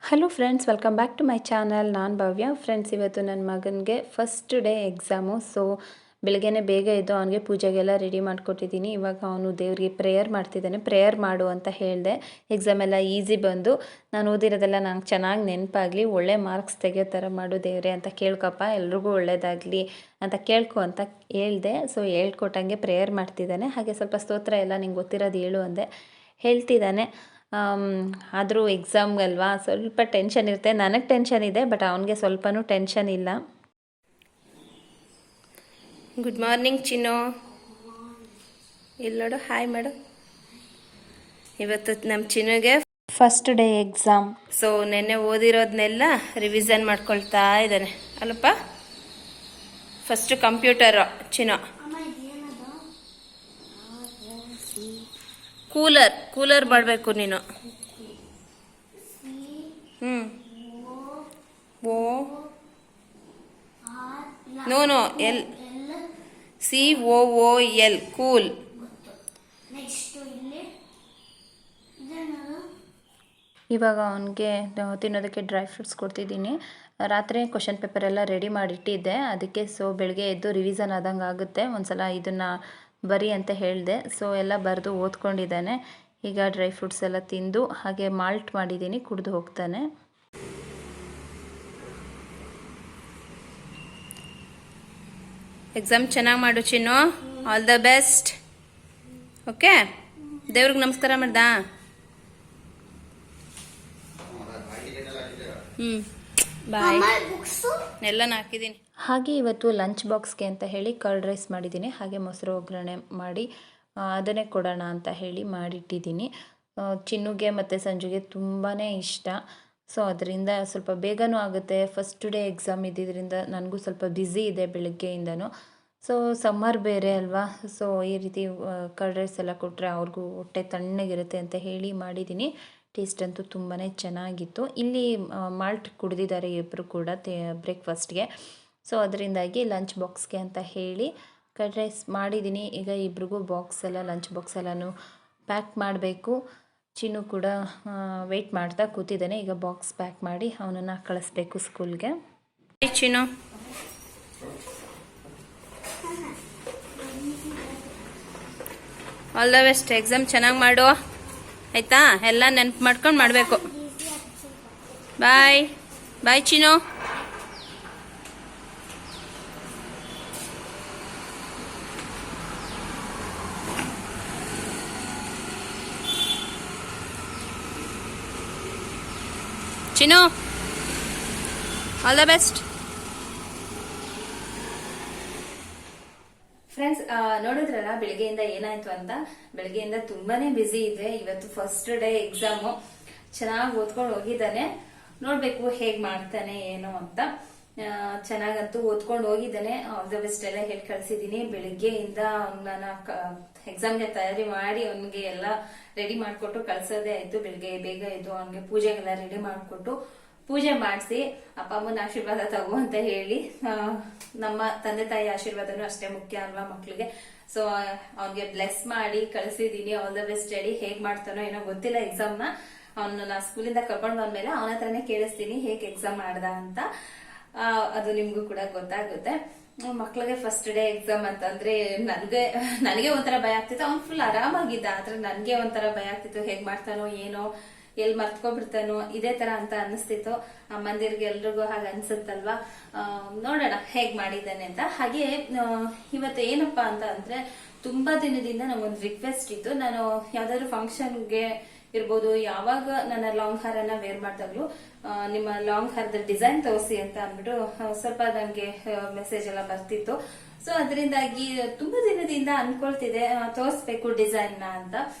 Hello friends, welcome back to my channel. ನಾನು Bhavya. Friends, ಇವತ್ತು ನನ್ನ ಮಗನಿಗೆ ಫಸ್ಟ್ ಡೇ ಎಕ್ಸಾಮು. ಸೊ ಬೆಳಗ್ಗೆನೇ ಬೇಗ ಎದ್ದು ಅವನಿಗೆ ಪೂಜೆಗೆಲ್ಲ ರೆಡಿ ಮಾಡಿಕೊಟ್ಟಿದ್ದೀನಿ. ಇವಾಗ ಅವನು ದೇವರಿಗೆ ಪ್ರೇಯರ್ ಮಾಡ್ತಿದ್ದಾನೆ. ಪ್ರೇಯರ್ ಮಾಡು ಅಂತ ಹೇಳಿದೆ. ಎಕ್ಸಾಮ್ ಎಲ್ಲ ಈಸಿ ಬಂದು ನಾನು ಓದಿರೋದೆಲ್ಲ ನಂಗೆ ಚೆನ್ನಾಗಿ ನೆನಪಾಗಲಿ, ಒಳ್ಳೆ ಮಾರ್ಕ್ಸ್ ತೆಗಿಯೋ ಥರ ಮಾಡು ದೇವರೇ ಅಂತ ಕೇಳ್ಕೊಪ್ಪ, ಎಲ್ರಿಗೂ ಒಳ್ಳೇದಾಗಲಿ ಅಂತ ಕೇಳ್ಕೊ ಅಂತ ಹೇಳಿದೆ. ಸೊ ಹೇಳ್ಕೊಟ್ಟಂಗೆ ಪ್ರೇಯರ್ ಮಾಡ್ತಿದ್ದಾನೆ. ಹಾಗೆ ಸ್ವಲ್ಪ ಸ್ತೋತ್ರ ಎಲ್ಲ ನಿಂಗೆ ಗೊತ್ತಿರೋದು ಹೇಳು ಅಂದೆ, ಹೇಳ್ತಿದ್ದಾನೆ. ಆದರೂ ಎಕ್ಸಾಮ್ಗಲ್ವಾ ಸ್ವಲ್ಪ ಟೆನ್ಷನ್ ಇರುತ್ತೆ. ನನಗೆ ಟೆನ್ಷನ್ ಇದೆ, ಬಟ್ ಅವನಿಗೆ ಸ್ವಲ್ಪನೂ ಟೆನ್ಷನ್ ಇಲ್ಲ. ಗುಡ್ ಮಾರ್ನಿಂಗ್ ಚಿನ್ನು. ಇಲ್ಲೋಡು, ಹಾಯ್ ಮಾಡು. ಇವತ್ತು ನಮ್ಮ ಚಿನ್ನುಗೆ ಫಸ್ಟ್ ಡೇ ಎಕ್ಸಾಮ್. ಸೊ ನೆನ್ನೆ ಓದಿರೋದನ್ನೆಲ್ಲ ರಿವಿಷನ್ ಮಾಡ್ಕೊಳ್ತಾ ಇದ್ದಾನೆ ಅಲ್ಲಪ್ಪ. ಫಸ್ಟು ಕಂಪ್ಯೂಟರ್ ಚಿನ್ನು. ಕೂಲರ್ ಮಾಡಬೇಕು ನೀನು. Oh no L COOL cool. ಇವಾಗ ಅವನಿಗೆ ತಿನ್ನೋದಕ್ಕೆ ಡ್ರೈ ಫ್ರೂಟ್ಸ್ ಕೊಡ್ತಿದ್ದೀನಿ. ರಾತ್ರಿ ಕ್ವಶನ್ ಪೇಪರ್ ಎಲ್ಲ ರೆಡಿ ಮಾಡಿಟ್ಟಿದ್ದೆ, ಅದಕ್ಕೆ. ಸೊ ಬೆಳಗ್ಗೆ ಎದ್ದು ರಿವಿಷನ್ ಆದಂಗೆ ಆಗುತ್ತೆ. ಒಂದ್ಸಲ ಇದನ್ನು ಬರಿ ಅಂತ ಹೇಳಿದೆ. ಸೊ ಎಲ್ಲ ಬರೆದು ಓದ್ಕೊಂಡಿದ್ದಾನೆ. ಈಗ ಡ್ರೈ ಫ್ರೂಟ್ಸ್ ಎಲ್ಲ ತಿಂದು ಹಾಗೆ ಮಾಲ್ಟ್ ಮಾಡಿದ್ದೀನಿ, ಕುಡಿದು ಹೋಗ್ತಾನೆ. ಎಕ್ಸಾಮ್ ಚೆನ್ನಾಗಿ ಮಾಡು ಚಿನ್ನು. All the best. ಓಕೆ, ದೇವ್ರಿಗೆ ನಮಸ್ಕಾರ ಮಾಡ್ದಾ? ಬಾಯ್. ಎಲ್ಲ ಹಾಕಿದ್ದೀನಿ. ಹಾಗೆ ಇವತ್ತು ಲಂಚ್ ಬಾಕ್ಸ್ಗೆ ಅಂತ ಹೇಳಿ ಕರ್ಡ್ ರೈಸ್ ಮಾಡಿದ್ದೀನಿ. ಹಾಗೆ ಮೊಸರು ಒಗ್ಗರಣೆ ಮಾಡಿ ಅದನ್ನೇ ಕೊಡೋಣ ಅಂತ ಹೇಳಿ ಮಾಡಿಟ್ಟಿದ್ದೀನಿ. ಚಿನ್ನುಗೆ ಮತ್ತು ಸಂಜುಗೆ ತುಂಬಾ ಇಷ್ಟ. ಸೊ ಅದರಿಂದ ಸ್ವಲ್ಪ ಬೇಗನೂ ಆಗುತ್ತೆ. ಫಸ್ಟ್ ಡೇ ಎಕ್ಸಾಮ್ ಇದ್ದಿದ್ದರಿಂದ ನನಗೂ ಸ್ವಲ್ಪ ಬ್ಯುಸಿ ಇದೆ ಬೆಳಗ್ಗೆಯಿಂದನೂ. ಸೊ ಸಮ್ಮರ್ ಬೇರೆ ಅಲ್ವಾ. ಸೊ ಈ ರೀತಿ ಕರ್ಡ್ ರೈಸ್ ಎಲ್ಲ ಕೊಟ್ಟರೆ ಅವ್ರಿಗೂ ಹೊಟ್ಟೆ ತಣ್ಣಗಿರುತ್ತೆ ಅಂತ ಹೇಳಿ ಮಾಡಿದ್ದೀನಿ. ಟೇಸ್ಟ್ ಅಂತೂ ತುಂಬಾ ಚೆನ್ನಾಗಿತ್ತು. ಇಲ್ಲಿ ಮಾಲ್ಟ್ ಕುಡಿದಿದ್ದಾರೆ ಇಬ್ಬರು ಕೂಡ ಬ್ರೇಕ್ಫಾಸ್ಟ್ಗೆ. ಸೊ ಅದರಿಂದಾಗಿ ಲಂಚ್ ಬಾಕ್ಸ್ಗೆ ಅಂತ ಹೇಳಿ ಕರ್ಡ್ ರೈಸ್ ಮಾಡಿದ್ದೀನಿ. ಈಗ ಇಬ್ರಿಗೂ ಬಾಕ್ಸ್ ಎಲ್ಲ ಲಂಚ್ ಬಾಕ್ಸ್ ಎಲ್ಲನೂ ಪ್ಯಾಕ್ ಮಾಡಬೇಕು. ಚಿನ್ನು ಕೂಡ ವೆಯ್ಟ್ ಮಾಡ್ತಾ ಕೂತಿದ್ದಾನೆ. ಈಗ ಬಾಕ್ಸ್ ಪ್ಯಾಕ್ ಮಾಡಿ ಅವನನ್ನು ಕಳಿಸ್ಬೇಕು ಸ್ಕೂಲ್ಗೆ. ಚಿನ್ನು, ಆಲ್ ದ ಬೆಸ್ಟ್. ಎಕ್ಸಾಮ್ ಚೆನ್ನಾಗಿ ಮಾಡು ಆಯಿತಾ? ಎಲ್ಲ ನೆನಪು ಮಾಡ್ಕೊಂಡು ಮಾಡಬೇಕು. ಬಾಯ್ ಬಾಯ್ ಚಿನ್ನು. ಚಿನ್ನು, ಆಲ್ ದ ಬೆಸ್ಟ್. ಫ್ರೆಂಡ್ಸ್, ನೋಡಿದ್ರಲ್ಲ ಬೆಳಗ್ಗೆಯಿಂದ ಏನಾಯ್ತು ಅಂತ. ಬೆಳಗ್ಗೆಯಿಂದ ತುಂಬಾನೇ ಬ್ಯುಸಿ ಇದೆ. ಇವತ್ತು ಫಸ್ಟ್ ಡೇ ಎಕ್ಸಾಮು. ಚೆನ್ನಾಗಿ ಓದ್ಕೊಂಡು ಹೋಗಿದ್ದಾನೆ. ನೋಡ್ಬೇಕು ಹೇಗ್ ಮಾಡ್ತಾನೆ ಏನೋ ಅಂತ. ಚೆನ್ನಾಗಂತೂ ಓದ್ಕೊಂಡು ಹೋಗಿದ್ದಾನೆ. ಆಲ್ ದ ಬೆಸ್ಟ್ ಎಲ್ಲ ಹೇಳಿ ಕಳ್ಸಿದೀನಿ. ಬೆಳಿಗ್ಗೆಯಿಂದ ನಾನು ಎಕ್ಸಾಮ್ಗೆ ತಯಾರಿ ಮಾಡಿ ಅವನಿಗೆ ಎಲ್ಲ ರೆಡಿ ಮಾಡಿಕೊಟ್ಟು ಕಳ್ಸೋದೇ ಆಯ್ತು. ಬೆಳಿಗ್ಗೆ ಬೇಗ ಇದ್ದು ಅವನಿಗೆ ಪೂಜೆಗೆಲ್ಲ ರೆಡಿ ಮಾಡಿಕೊಟ್ಟು ಪೂಜೆ ಮಾಡಿಸಿ ಅಪ್ಪ ಅಮ್ಮನ ಆಶೀರ್ವಾದ ತಗೋ ಅಂತ ಹೇಳಿ, ನಮ್ಮ ತಂದೆ ತಾಯಿ ಆಶೀರ್ವಾದನೂ ಅಷ್ಟೇ ಮುಖ್ಯ ಅಲ್ವಾ ಮಕ್ಳಿಗೆ. ಸೊ ಅವನಿಗೆ ಬ್ಲೆಸ್ ಮಾಡಿ ಕಳ್ಸಿದೀನಿ. ಆಲ್ ದ ಬೆಸ್ಟ್ ಹೇಳಿ. ಹೇಗ್ ಮಾಡ್ತಾನೋ ಏನೋ ಗೊತ್ತಿಲ್ಲ ಎಕ್ಸಾಮ್ನ. ಅವನ್ನ ಸ್ಕೂಲಿಂದ ಕರ್ಕೊಂಡು ಬಂದ್ಮೇಲೆ ಅವನ ಹತ್ರನೇ ಕೇಳಿಸ್ತೀನಿ ಹೇಗೆ ಎಕ್ಸಾಮ್ ಮಾಡ್ದ ಅಂತ. ಅದು ನಿಮ್ಗೂ ಕೂಡ ಗೊತ್ತಾಗುತ್ತೆ. ಮಕ್ಳಿಗೆ ಫಸ್ಟ್ ಡೇ ಎಕ್ಸಾಮ್ ಅಂತಂದ್ರೆ ನನಗೆ ಒಂಥರ ಭಯ ಆಗ್ತಿತ್ತು. ಅವ್ನು ಫುಲ್ ಆರಾಮಾಗಿದ್ದ, ಆದ್ರೆ ನನ್ಗೆ ಒಂಥರ ಭಯ ಆಗ್ತಿತ್ತು. ಹೇಗ್ ಮಾಡ್ತಾನೋ ಏನೋ, ಎಲ್ಲಿ ಮರ್ತ್ಕೊಬಿಡ್ತಾನೋ, ಇದೇ ತರ ಅಂತ ಅನಿಸ್ತಿತ್ತು. ಮಂದಿರ್ಗೆ ಎಲ್ರಿಗೂ ಹಾಗೆ ಅನ್ಸುತ್ತಲ್ವಾ. ನೋಡೋಣ ಹೇಗ್ ಮಾಡಿದ್ದಾನೆ ಅಂತ. ಹಾಗೆ ಇವತ್ತು ಏನಪ್ಪಾ ಅಂತ ಅಂದ್ರೆ, ತುಂಬಾ ದಿನದಿಂದ ನಂಗೊಂದು ರಿಕ್ವೆಸ್ಟ್ ಇತ್ತು. ನಾನು ಯಾವ್ದಾದ್ರು ಫಂಕ್ಷನ್ಗೆ ಇರ್ಬೋದು, ಯಾವಾಗ ನನ್ನ ಲಾಂಗ್ ಹಾರನ್ನ ವೇರ್ ಮಾಡಿದಾಗ್ಲು ನಿಮ್ಮ ಲಾಂಗ್ ಹಾರದ ಡಿಸೈನ್ ತೋರಿಸಿ ಅಂತ ಅಂದ್ಬಿಟ್ಟು ಸ್ವಲ್ಪ ನನಗೆ ಮೆಸೇಜ್ ಎಲ್ಲ ಬರ್ತಿತ್ತು. ಸೊ ಅದರಿಂದಾಗಿ ತುಂಬಾ ದಿನದಿಂದ ಅನ್ಕೊಳ್ತಿದೆ ತೋರಿಸ್ಬೇಕು ಡಿಸೈನ್ ನ ಅಂತ,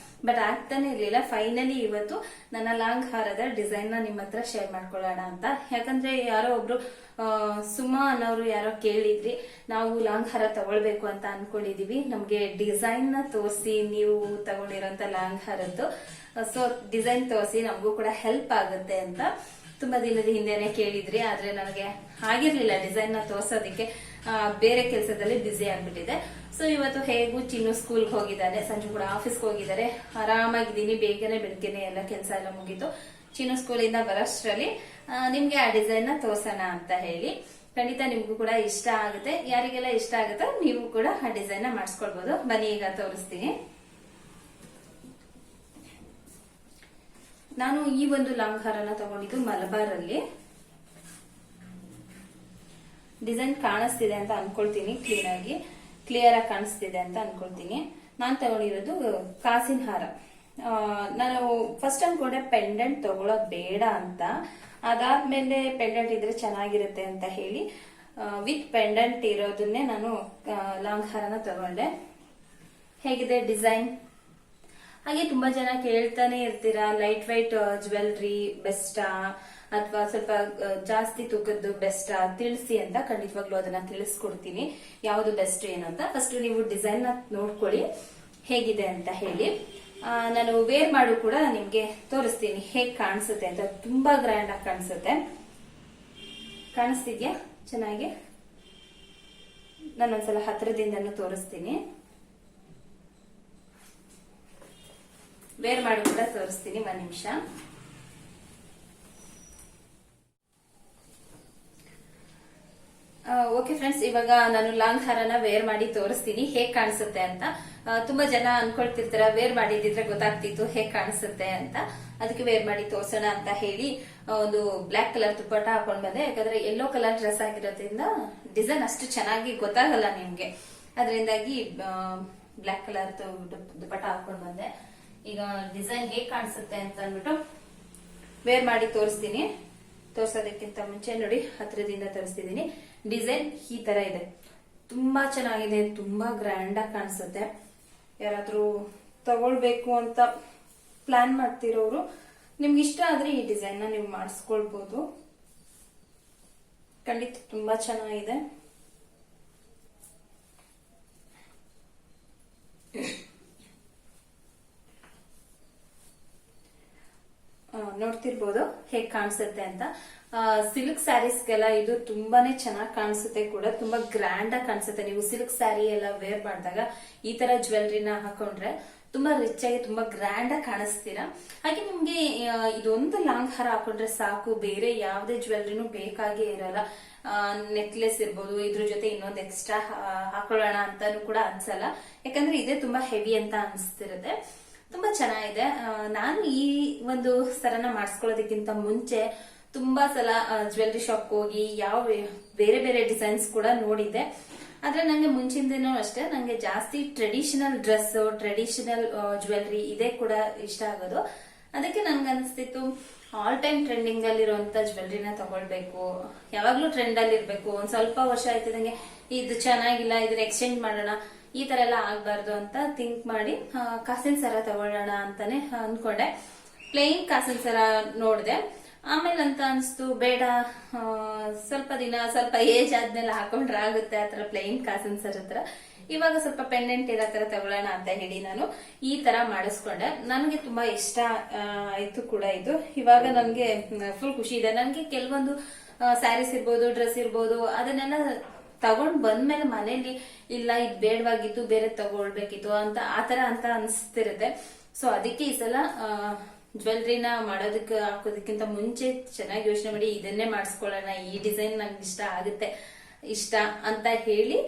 ಬಟ್ ಆಗ್ತಾನೆ ಇರ್ಲಿಲ್ಲ. ಫೈನಲಿ ಇವತ್ತು ನನ್ನ ಲಾಂಗ್ ಹಾರದ ಡಿಸೈನ್ ನ ನಿಮ್ಮ ಹತ್ರ ಶೇರ್ ಮಾಡ್ಕೊಳ್ಳೋಣ ಅಂತ. ಯಾಕಂದ್ರೆ ಯಾರೋ ಒಬ್ರು ಸುಮಾ ಅನ್ನೋರು ಯಾರೋ ಕೇಳಿದ್ರಿ, ನಾವು ಲಾಂಗ್ ಹಾರ ತಗೊಳ್ಬೇಕು ಅಂತ ಅನ್ಕೊಂಡಿದೀವಿ, ನಮ್ಗೆ ಡಿಸೈನ್ ನ ತೋರಿಸಿ ನೀವು ತಗೊಂಡಿರೋಂತ ಲಾಂಗ್ ಹಾರದ್ದು. ಸೊ ಡಿಸೈನ್ ತೋರಿಸಿ, ನಮಗೂ ಕೂಡ ಹೆಲ್ಪ್ ಆಗುತ್ತೆ ಅಂತ ತುಂಬಾ ದಿನದ ಹಿಂದೆನೆ ಕೇಳಿದ್ರಿ. ಆದ್ರೆ ನನಗೆ ಆಗಿರ್ಲಿಲ್ಲ ಡಿಸೈನ್ ನ ತೋರ್ಸೋದಿಕ್ಕೆ. ಬೇರೆ ಕೆಲಸದಲ್ಲಿ ಬ್ಯುಸಿ ಆಗ್ಬಿಟ್ಟಿದೆ. ಸೊ ಇವತ್ತು ಹೇಗೂ ಚಿನ್ನು ಸ್ಕೂಲ್ಗೆ ಹೋಗಿದ್ದಾನೆ, ಸಂಜೆ ಕೂಡ ಆಫೀಸ್ಗೆ ಹೋಗಿದ್ದಾರೆ. ಆರಾಮಾಗಿದ್ದೀನಿ. ಬೇಗನೆ ಬೆಳಗ್ಗೆನೆ ಎಲ್ಲ ಕೆಲಸ ಎಲ್ಲ ಮುಗೀತು. ಚಿನ್ನು ಸ್ಕೂಲಿಂದ ಬರೋಷ್ಟರಲ್ಲಿ ನಿಮ್ಗೆ ಆ ಡಿಸೈನ್ ನ ತೋರ್ಸೋಣ ಅಂತ ಹೇಳಿ. ಖಂಡಿತ ನಿಮ್ಗೂ ಕೂಡ ಇಷ್ಟ ಆಗುತ್ತೆ. ಯಾರಿಗೆಲ್ಲ ಇಷ್ಟ ಆಗುತ್ತೋ ನೀವು ಕೂಡ ಆ ಡಿಸೈನ್ ನ ಮಾಡಿಸ್ಕೊಳ್ಬಹುದು. ಬನ್ನಿ ಈಗ ತೋರಿಸ್ತೀನಿ. ನಾನು ಈ ಒಂದು ಲಾಂಗ್ ಹಾರನ ತಗೊಂಡಿದ್ದು ಮಲಬಾರ್ ಅಲ್ಲಿ. ಡಿಸೈನ್ ಕಾಣಿಸ್ತಿದೆ ಅಂತ ಅನ್ಕೊಳ್ತೀನಿ, ಕ್ಲಿಯರ್ ಆಗಿ ಕಾಣಿಸ್ತಿದೆ ಅಂತ ಅನ್ಕೊಳ್ತೀನಿ. ನಾನ್ ತಗೊಂಡಿರೋದು ಕಾಸಿನ ಹಾರ. ನಾನು ಫಸ್ಟ್ ಅನ್ಕೊಂಡೆ ಪೆಂಡೆಂಟ್ ತಗೊಳೋದ್ ಬೇಡ ಅಂತ. ಅದಾದ್ಮೇಲೆ ಪೆಂಡೆಂಟ್ ಇದ್ರೆ ಚೆನ್ನಾಗಿರುತ್ತೆ ಅಂತ ಹೇಳಿ ವಿತ್ ಪೆಂಡೆಂಟ್ ಇರೋದನ್ನೇ ನಾನು ಲಾಂಗ್ ಹಾರನ ತಗೊಂಡೆ. ಹೇಗಿದೆ ಡಿಸೈನ್? ಹಾಗೆ ತುಂಬಾ ಜನ ಕೇಳ್ತಾನೆ ಇರ್ತೀರಾ, ಲೈಟ್ ವೈಟ್ ಜ್ಯುವೆಲ್ರಿ ಬೆಸ್ಟಾ ಅಥವಾ ಸ್ವಲ್ಪ ಜಾಸ್ತಿ ತೂಕದ್ದು ಬೆಸ್ಟಾ ತಿಳಿಸಿ ಅಂತ. ಖಂಡಿತವಾಗ್ಲೂ ಅದನ್ನ ತಿಳಿಸ್ಕೊಡ್ತೀನಿ ಯಾವ್ದು ಬೆಸ್ಟ್ ಏನು ಅಂತ. ಫಸ್ಟ್ ನೀವು ಡಿಸೈನ್ ನ ನೋಡ್ಕೊಳ್ಳಿ ಹೇಗಿದೆ ಅಂತ ಹೇಳಿ. ನಾನು ವೇರ್ ಮಾಡು ಕೂಡ ನಿಮ್ಗೆ ತೋರಿಸ್ತೀನಿ ಹೇಗ್ ಕಾಣಿಸುತ್ತೆ ಅಂತ. ತುಂಬಾ ಗ್ರ್ಯಾಂಡ್ ಆಗಿ ಕಾಣಿಸುತ್ತೆ. ಕಾಣಿಸ್ತಿದ್ಯಾ ಚೆನ್ನಾಗಿ? ನಾನೊಂದ್ಸಲ ಹತ್ರದಿಂದನೂ ತೋರಿಸ್ತೀನಿ. ವೇರ್ ಮಾಡು ಕೂಡ ತೋರಿಸ್ತೀನಿ, ಒಂದ್ ನಿಮಿಷ. ಓಕೆ ಫ್ರೆಂಡ್ಸ್, ಇವಾಗ ನಾನು ಲಾಂಗ್ ಹಾರನ ವೇರ್ ಮಾಡಿ ತೋರಿಸ್ತೀನಿ ಹೇಗ್ ಕಾಣಿಸುತ್ತೆ ಅಂತ. ತುಂಬಾ ಜನ ಅನ್ಕೊಳ್ತಿರ್ತಾರ ವೇರ್ ಮಾಡಿದ್ರೆ ಗೊತ್ತಾಗ್ತಿತ್ತು ಹೇಗ್ ಕಾಣಿಸುತ್ತೆ ಅಂತ. ಅದಕ್ಕೆ ವೇರ್ ಮಾಡಿ ತೋರ್ಸೋಣ ಅಂತ ಹೇಳಿ ಒಂದು ಬ್ಲಾಕ್ ಕಲರ್ ದುಪ್ಪಟ್ಟ ಹಾಕೊಂಡ್ ಬಂದೆ. ಯಾಕಂದ್ರೆ ಯೆಲ್ಲೋ ಕಲರ್ ಡ್ರೆಸ್ ಆಗಿರೋದ್ರಿಂದ ಡಿಸೈನ್ ಅಷ್ಟು ಚೆನ್ನಾಗಿ ಗೊತ್ತಾಗಲ್ಲ ನಿಮ್ಗೆ. ಅದರಿಂದಾಗಿ ಬ್ಲಾಕ್ ಕಲರ್ ದುಪ್ಪಟ್ಟ ಹಾಕೊಂಡ್ ಬಂದೆ. ಈಗ ಡಿಸೈನ್ ಹೇಗ್ ಕಾಣಿಸುತ್ತೆ ಅಂತ ಅಂದ್ಬಿಟ್ಟು ವೇರ್ ಮಾಡಿ ತೋರಿಸ್ತೀನಿ. ತೋರ್ಸೋದಕ್ಕಿಂತ ಮುಂಚೆ ನೋಡಿ, ಹತ್ರದಿಂದ ತೋರಿಸ್ತಿದ್ದೀನಿ. ಡಿಸೈನ್ ಈ ತರ ಇದೆ. ತುಂಬಾ ಚೆನ್ನಾಗಿದೆ, ತುಂಬಾ ಗ್ರ್ಯಾಂಡ್ ಆಗಿ ಕಾಣಿಸುತ್ತೆ. ಯಾರಾದ್ರೂ ತಗೊಳ್ಬೇಕು ಅಂತ ಪ್ಲಾನ್ ಮಾಡ್ತಿರೋರು, ನಿಮ್ಗೆ ಇಷ್ಟ ಆದ್ರೆ ಈ ಡಿಸೈನ್ ನ ನೀವು ಮಾಡಿಸ್ಕೊಳ್ಬಹುದು. ಖಂಡಿತ ತುಂಬಾ ಚೆನ್ನಾಗಿದೆ. ನೋಡ್ತಿರ್ಬೋದು ಹೇಗ್ ಕಾಣಿಸುತ್ತೆ ಅಂತ. ಸಿಲ್ಕ್ ಸ್ಯಾರೀಸ್ಗೆಲ್ಲ ಇದು ತುಂಬಾನೇ ಚೆನ್ನಾಗಿ ಕಾಣಿಸುತ್ತೆ ಕೂಡ, ತುಂಬಾ ಗ್ರ್ಯಾಂಡ್ ಆಗಿ ಕಾಣಿಸುತ್ತೆ. ನೀವು ಸಿಲ್ಕ್ ಸ್ಯಾರಿ ಎಲ್ಲ ವೇರ್ ಮಾಡಿದಾಗ ಈ ತರ ಜ್ಯುವೆಲ್ರಿನ ಹಾಕೊಂಡ್ರೆ ತುಂಬಾ ರಿಚ್ ಆಗಿ ತುಂಬಾ ಗ್ರ್ಯಾಂಡ್ ಆಗಿ ಕಾಣಿಸ್ತೀರಾ. ಹಾಗೆ ನಿಮ್ಗೆ ಇದೊಂದು ಲಾಂಗ್ ಹಾರ ಹಾಕೊಂಡ್ರೆ ಸಾಕು, ಬೇರೆ ಯಾವ್ದೇ ಜ್ಯುವೆಲ್ರಿನೂ ಬೇಕಾಗೇ ಇರಲ್ಲ. ನೆಕ್ಲೆಸ್ ಇರ್ಬೋದು, ಇದ್ರ ಜೊತೆ ಇನ್ನೊಂದು ಎಕ್ಸ್ಟ್ರಾ ಹಾಕೊಳ್ಳೋಣ ಅಂತಾನು ಕೂಡ ಅನ್ಸಲ್ಲ. ಯಾಕಂದ್ರೆ ಇದೇ ತುಂಬಾ ಹೆವಿ ಅಂತ ಅನ್ಸ್ತಿರುತ್ತೆ. ತುಂಬಾ ಚೆನ್ನಾಗಿದೆ. ನಾನು ಈ ಒಂದು ಸರನ ಮಾಡಿಸ್ಕೊಳ್ಳೋದಕ್ಕಿಂತ ಮುಂಚೆ ತುಂಬಾ ಸಲ ಜ್ಯುವೆಲ್ರಿ ಶಾಪ್ ಹೋಗಿ ಯಾವ ಬೇರೆ ಬೇರೆ ಡಿಸೈನ್ಸ್ ಕೂಡ ನೋಡಿದ್ದೆ. ಆದ್ರೆ ನಂಗೆ ಮುಂಚಿಂದನೂ ಅಷ್ಟೇ, ನಂಗೆ ಜಾಸ್ತಿ ಟ್ರೆಡಿಷನಲ್ ಡ್ರೆಸ್, ಟ್ರೆಡಿಷನಲ್ ಜ್ಯುವೆಲ್ರಿ ಇದೇ ಕೂಡ ಇಷ್ಟ ಆಗೋದು. ಅದಕ್ಕೆ ನನ್ಗೆ ಅನಿಸ್ತಿತ್ತು ಆಲ್ ಟೈಮ್ ಟ್ರೆಂಡಿಂಗ್ ಅಲ್ಲಿರುವಂತ ಜ್ಯುವೆಲ್ರಿನ ತಗೊಳ್ಬೇಕು, ಯಾವಾಗ್ಲೂ ಟ್ರೆಂಡ್ ಅಲ್ಲಿ ಇರ್ಬೇಕು. ಒಂದ್ ಸ್ವಲ್ಪ ವರ್ಷ ಆಯ್ತಿದಂಗೆ ಇದು ಚೆನ್ನಾಗಿಲ್ಲ, ಇದನ್ನ ಎಕ್ಸ್ಚೇಂಜ್ ಮಾಡೋಣ, ಈ ತರ ಎಲ್ಲ ಆಗ್ಬಾರ್ದು ಅಂತ ಥಿಂಕ್ ಮಾಡಿ ಕಾಸಿನ ಸರ ತಗೊಳ್ಳೋಣ ಅಂತಾನೆ ಅನ್ಕೊಂಡೆ. ಪ್ಲೇನ್ ಕಾಸಿನ ಸರ ನೋಡ್ದೆ. ಆಮೇಲೆ ಅಂತ ಅನ್ಸ್ತು ಬೇಡ, ಸ್ವಲ್ಪ ದಿನ ಸ್ವಲ್ಪ ಏಜ್ ಆದ್ಮೇಲೆ ಹಾಕೊಂಡ್ರೆ ಆಗುತ್ತೆ ಆತರ ಪ್ಲೇನ್ ಕಾಸಿನ ಸರ ಹತ್ರ. ಇವಾಗ ಸ್ವಲ್ಪ ಪೆಂಡೆಂಟ್ ಇರೋ ತರ ತಗೊಳ್ಳೋಣ ಅಂತ ಹೇಳಿ ನಾನು ಈ ತರ ಮಾಡಿಸ್ಕೊಂಡೆ. ನನ್ಗೆ ತುಂಬಾ ಇಷ್ಟ ಆಯ್ತು ಕೂಡ ಇದು. ಇವಾಗ ನನ್ಗೆ ಫುಲ್ ಖುಷಿ ಇದೆ. ನನ್ಗೆ ಕೆಲವೊಂದು ಸ್ಯಾರೀಸ್ ಇರ್ಬೋದು, ಡ್ರೆಸ್ ಇರ್ಬೋದು, ಅದನ್ನೆಲ್ಲ ತಗೊಂಡ್ ಬಂದ್ಮೇಲೆ ಮನೇಲಿ ಇಲ್ಲ ಇದು ಬೇಡವಾಗಿತ್ತು, ಬೇರೆ ತಗೊಳ್ಬೇಕಿತ್ತು ಅಂತ ಆತರ ಅಂತ ಅನ್ಸ್ತಿರುತ್ತೆ. ಸೊ ಅದಕ್ಕೆ ಈ ಸಲ ಜ್ಯುವೆಲ್ರಿನ ಮಾಡೋದಕ್ಕೆ ಹಾಕೋದಕ್ಕಿಂತ ಮುಂಚೆ ಚೆನ್ನಾಗಿ ಯೋಚನೆ ಮಾಡಿ ಇದನ್ನೇ ಮಾಡಿಸ್ಕೊಳ್ಳೋಣ, ಈ ಡಿಸೈನ್ ನಂಗೆ ಇಷ್ಟ ಅಂತ ಹೇಳಿ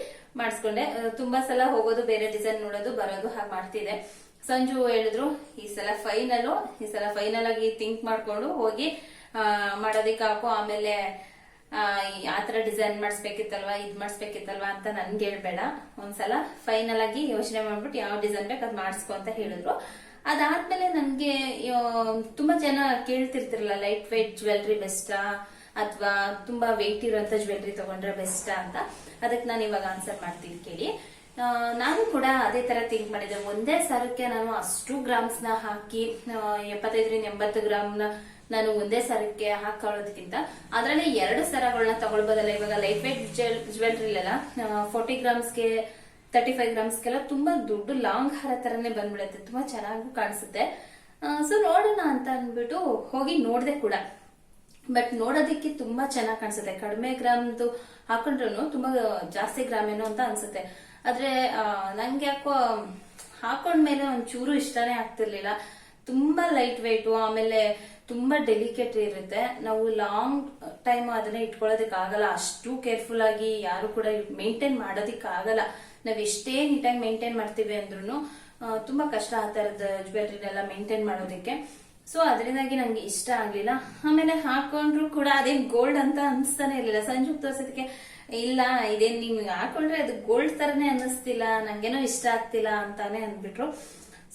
ಮಾಡಿಸ್ಕೊಂಡೆ. ತುಂಬಾ ಸಲ ಹೋಗೋದು, ಬೇರೆ ಡಿಸೈನ್ ನೋಡೋದು, ಬರೋದು, ಹಾಗೆ ಮಾಡ್ತಿದ್ದೆ. ಸಂಜು ಹೇಳಿದ್ರು ಈ ಸಲ ಫೈನಲ್ ಆಗಿ ಥಿಂಕ್ ಮಾಡ್ಕೊಂಡು ಹೋಗಿ ಮಾಡೋದಿಕ್ಕೆ ಹಾಕೋ, ಆಮೇಲೆ ಆತರ ಡಿಸೈನ್ ಮಾಡಿಸ್ಬೇಕಿತ್ತಲ್ವಾ, ಇದ್ ಮಾಡಿಸ್ಬೇಕಿತ್ತಲ್ವಾ ಅಂತ ನನ್ಗೆ ಹೇಳ್ಬೇಡ, ಒಂದ್ಸಲ ಫೈನಲ್ ಆಗಿ ಯೋಚನೆ ಮಾಡ್ಬಿಟ್ಟು ಯಾವ ಡಿಸೈನ್ ಬೇಕು ಅದ್ ಮಾಡಿಸ್ಕೊ ಅಂತ ಹೇಳಿದ್ರು. ಅದಾದ್ಮೇಲೆ ನನ್ಗೆ ತುಂಬಾ ಜನ ಕೇಳ್ತಿರ್ತಿರಲ್ಲ, ಲೈಟ್ ವೇಟ್ ಜ್ಯುವೆಲ್ರಿ ಬೆಸ್ಟಾ ಅಥವಾ ತುಂಬಾ ವೆಯ್ಟ್ ಇರುವಂತ ಜ್ಯುವೆಲ್ರಿ ತಗೊಂಡ್ರೆ ಬೆಸ್ಟಾ ಅಂತ. ಅದಕ್ಕೆ ನಾನು ಇವಾಗ ಆನ್ಸರ್ ಮಾಡ್ತೀನಿ ಕೇಳಿ. ನಾನು ಕೂಡ ಅದೇ ತರ ಥಿಂಕ್ ಮಾಡಿದ್ದೆ. ಒಂದೇ ಸರಕ್ಕೆ ನಾನು ಅಷ್ಟು ಗ್ರಾಮ್ಸ್ ನ ಹಾಕಿ 75-80 ಗ್ರಾಮ್ ನಾನು ಒಂದೇ ಸರಕ್ಕೆ ಹಾಕೊಳ್ಳೋದಕ್ಕಿಂತ ಅದರಲ್ಲಿ 2 ಸರಗಳನ್ನ ತಗೊಳ್ಬೋದಲ್ಲ. ಇವಾಗ ಲೈಟ್ ವೇಟ್ ಜ್ಯುವೆಲ್ರಿಲೆಲ್ಲ 40 ಗ್ರಾಮ್ಸ್ಗೆ 35 ಗ್ರಾಮ್ಸ್ಗೆಲ್ಲ ತುಂಬಾ ದೊಡ್ಡ ಲಾಂಗ್ ಹಾರ ತರನೇ ಬಂದ್ಬಿಡುತ್ತೆ, ತುಂಬಾ ಚೆನ್ನಾಗೂ ಕಾಣಿಸುತ್ತೆ. ಸೊ ನೋಡೋಣ ಅಂತ ಅಂದ್ಬಿಟ್ಟು ಹೋಗಿ ನೋಡ್ದೆ ಕೂಡ. ಬಟ್ ನೋಡೋದಕ್ಕೆ ತುಂಬಾ ಚೆನ್ನಾಗಿ ಕಾಣಿಸುತ್ತೆ. ಕಡಿಮೆ ಗ್ರಾಮ್ದು ಹಾಕೊಂಡ್ರು ತುಂಬಾ ಜಾಸ್ತಿ ಗ್ರಾಮ್ ಏನೋ ಅಂತ ಅನ್ಸುತ್ತೆ. ಆದ್ರೆ ನಂಗೆ ಯಾಕೋ ಹಾಕೊಂಡ್ಮೇಲೆ ಒಂಚೂರು ಇಷ್ಟನೇ ಆಗ್ತಿರ್ಲಿಲ್ಲ. ತುಂಬಾ ಲೈಟ್ ವೇಟ್, ಆಮೇಲೆ ತುಂಬಾ ಡೆಲಿಕೇಟ್ ಇರುತ್ತೆ. ನಾವು ಲಾಂಗ್ ಟೈಮ್ ಅದನ್ನ ಇಟ್ಕೊಳ್ಳೋದಕ್ಕೆ ಆಗಲ್ಲ, ಅಷ್ಟು ಕೇರ್ಫುಲ್ ಆಗಿ ಯಾರು ಕೂಡ ಮೇಂಟೈನ್ ಮಾಡೋದಕ್ಕೆ ಆಗಲ್ಲ. ನಾವ್ ಎಷ್ಟೇ ನೀಟಾಗಿ ಮೇಂಟೈನ್ ಮಾಡ್ತೀವಿ ಅಂದ್ರೂ ತುಂಬಾ ಕಷ್ಟ ಆ ತರದ ಜ್ಯುವೆಲ್ರಿನೆಲ್ಲ ಮೇಂಟೈನ್ ಮಾಡೋದಕ್ಕೆ. ಸೊ ಅದರಿಂದಾಗಿ ನಂಗೆ ಇಷ್ಟ ಆಗ್ಲಿಲ್ಲ. ಆಮೇಲೆ ಹಾಕೊಂಡ್ರು ಕೂಡ ಅದೇನ್ ಗೋಲ್ಡ್ ಅಂತ ಅನ್ಸ್ತಾನೆ ಇರ್ಲಿಲ್ಲ. ಸಂಜುಗ್ ತೋರ್ಸೋದಕ್ಕೆ ಇಲ್ಲ ಇದೇನ್ ನಿಮ್ಗೆ ಹಾಕೊಂಡ್ರೆ ಅದು ಗೋಲ್ಡ್ ತರನೇ ಅನ್ನಿಸ್ತಿಲ್ಲ, ನಂಗೇನೋ ಇಷ್ಟ ಆಗ್ತಿಲ್ಲ ಅಂತಾನೆ ಅಂದ್ಬಿಟ್ರು.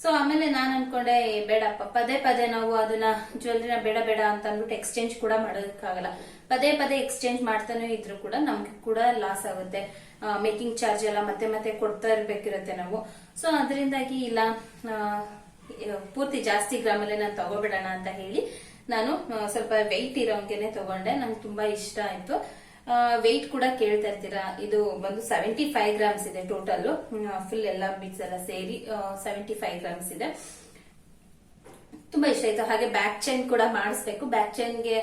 ಸೊ ಆಮೇಲೆ ನಾನ್ ಅನ್ಕೊಂಡೆ ಬೇಡಪ್ಪ, ಪದೇ ಪದೇ ನಾವು ಅದನ್ನ ಜ್ಯುವೆಲ್ರಿನ ಬೇಡ ಬೇಡ ಅಂತ ಅಂದ್ಬಿಟ್ಟು ಎಕ್ಸ್ಚೇಂಜ್ ಕೂಡ ಮಾಡೋದಕ್ಕಾಗಲ್ಲ. ಪದೇ ಪದೇ ಎಕ್ಸ್ಚೇಂಜ್ ಮಾಡ್ತಾನೆ ಇದ್ರು ಕೂಡ ನಮ್ಗೆ ಕೂಡ ಲಾಸ್ ಆಗುತ್ತೆ. ಮೇಕಿಂಗ್ ಚಾರ್ಜ್ ಎಲ್ಲ ಮತ್ತೆ ಮತ್ತೆ ಕೊಡ್ತಾ ಇರ್ಬೇಕಿರುತ್ತೆ ನಾವು. ಸೊ ಅದರಿಂದಾಗಿ ಇಲ್ಲ, ಪೂರ್ತಿ ಜಾಸ್ತಿ ಗ್ರಾಮಲ್ಲೇ ನಾನು ತಗೋಬಿಡೋಣ ಅಂತ ಹೇಳಿ ನಾನು ಸ್ವಲ್ಪ ವೆಯ್ಟ್ ಇರೋಂಗೆನೆ ತಗೊಂಡೆ. ನಂಗೆ ತುಂಬಾ ಇಷ್ಟ ಆಯ್ತು. ವೆಯ್ಟ್ ಕೂಡ ಕೇಳ್ತಾ ಇರ್ತೀರಾ, ಇದು ಬಂದು 75 ಗ್ರಾಮ್ಸ್ ಇದೆ ಟೋಟಲ್, ಫುಲ್ ಎಲ್ಲ ಬೀಟ್ಸ್ ಎಲ್ಲ ಸೇರಿ 75 ಗ್ರಾಮ್ಸ್ ಇದೆ. ತುಂಬಾ ಇಷ್ಟ ಆಯ್ತು. ಹಾಗೆ ಬ್ಯಾಕ್ ಚೈನ್ ಕೂಡ ಮಾಡಿಸ್ಬೇಕು. ಬ್ಯಾಕ್ ಚೈನ್ಗೆ